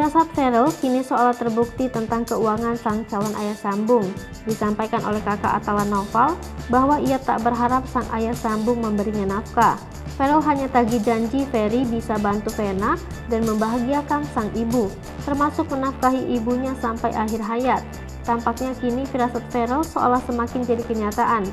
Firasat Ferel kini seolah terbukti tentang keuangan sang calon ayah sambung. Disampaikan oleh kakak Atala Naufal bahwa ia tak berharap sang ayah sambung memberinya nafkah. Ferel hanya tagih janji Ferry bisa bantu Vena dan membahagiakan sang ibu, termasuk menafkahi ibunya sampai akhir hayat. Tampaknya kini firasat Ferel seolah semakin jadi kenyataan.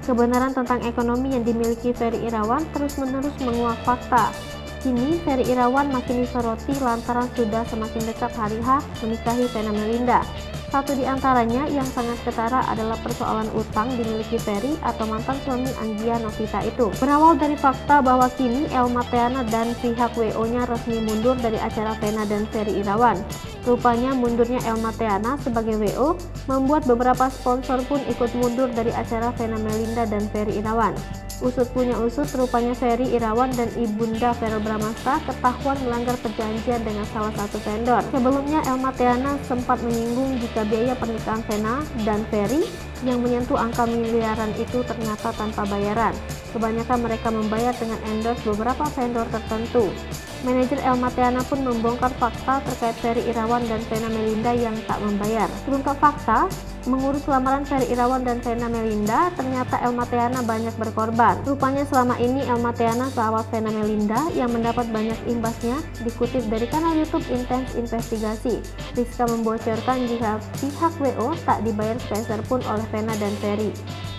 Kebenaran tentang ekonomi yang dimiliki Ferry Irawan terus-menerus menguak fakta. Kini Ferry Irawan makin disoroti lantaran sudah semakin dekat hari H menikahi Vena Melinda. Satu di antaranya yang sangat ketara adalah persoalan utang dimiliki Ferry atau mantan suami Anggia Novita itu. Berawal dari fakta bahwa kini Elma Theana dan pihak WO-nya resmi mundur dari acara Vena dan Ferry Irawan. Rupanya mundurnya Elma Theana sebagai WO membuat beberapa sponsor pun ikut mundur dari acara Vena Melinda dan Ferry Irawan. Usut punya usut, rupanya Ferry Irawan dan ibunda Verrel Bramasta ketahuan melanggar perjanjian dengan salah satu vendor. Sebelumnya Elma Theana sempat menyinggung jika biaya pernikahan Vena dan Ferry yang menyentuh angka miliaran itu ternyata tanpa bayaran. Kebanyakan mereka membayar dengan endorse beberapa vendor tertentu. Manajer Elma Theana pun membongkar fakta terkait Ferry Irawan dan Vena Melinda yang tak membayar. Terungkap fakta, mengurus lamaran Ferry Irawan dan Vena Melinda, ternyata Elma Theana banyak berkorban. Rupanya selama ini Elma Theana sahabat Vena Melinda yang mendapat banyak imbasnya. Dikutip dari kanal YouTube Intense Investigasi, Rizka membocorkan jika pihak WO tak dibayar sepeser pun oleh Vena dan Ferry.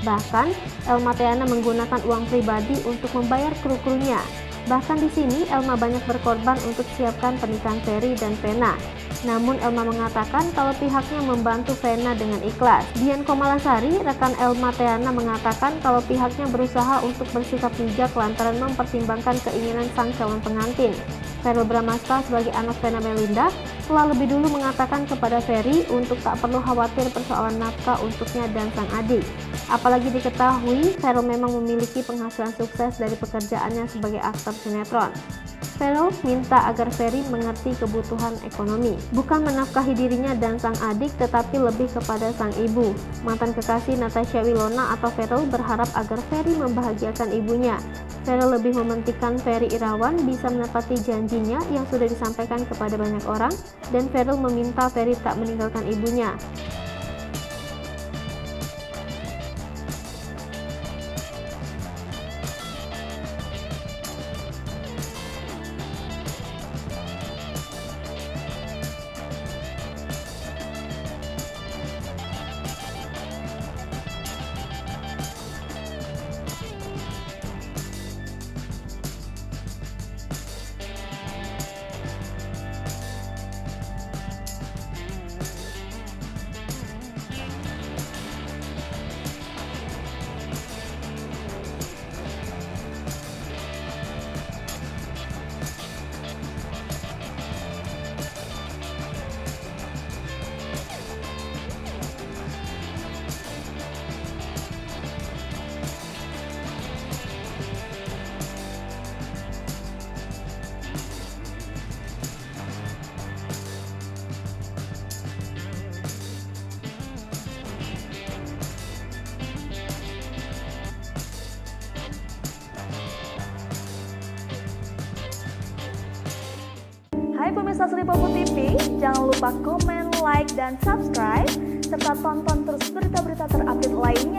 Bahkan Elma Theana menggunakan uang pribadi untuk membayar kru-krunya. Bahkan di sini Elma banyak berkorban untuk siapkan pernikahan Ferry dan Vena. Namun Elma mengatakan kalau pihaknya membantu Vena dengan ikhlas. Dian Komalasari, rekan Elma Theana, mengatakan kalau pihaknya berusaha untuk bersikap bijak lantaran mempertimbangkan keinginan sang calon pengantin. Verrel Bramasta sebagai anak Vena Melinda telah lebih dulu mengatakan kepada Ferry untuk tak perlu khawatir persoalan nafkah untuknya dan sang adik. Apalagi diketahui Verrel memang memiliki penghasilan sukses dari pekerjaannya sebagai aktor sinetron. Verrel minta agar Ferry mengerti kebutuhan ekonomi, bukan menafkahi dirinya dan sang adik, tetapi lebih kepada sang ibu. Mantan kekasih Natasha Wilona atau Verrel berharap agar Ferry membahagiakan ibunya. Verrel lebih mementingkan Ferry Irawan bisa menepati janjinya yang sudah disampaikan kepada banyak orang, dan Verrel meminta Ferry tak meninggalkan ibunya. Hai pemirsa Sri Popo TV, jangan lupa komen, like, dan subscribe, serta tonton terus berita-berita terupdate lainnya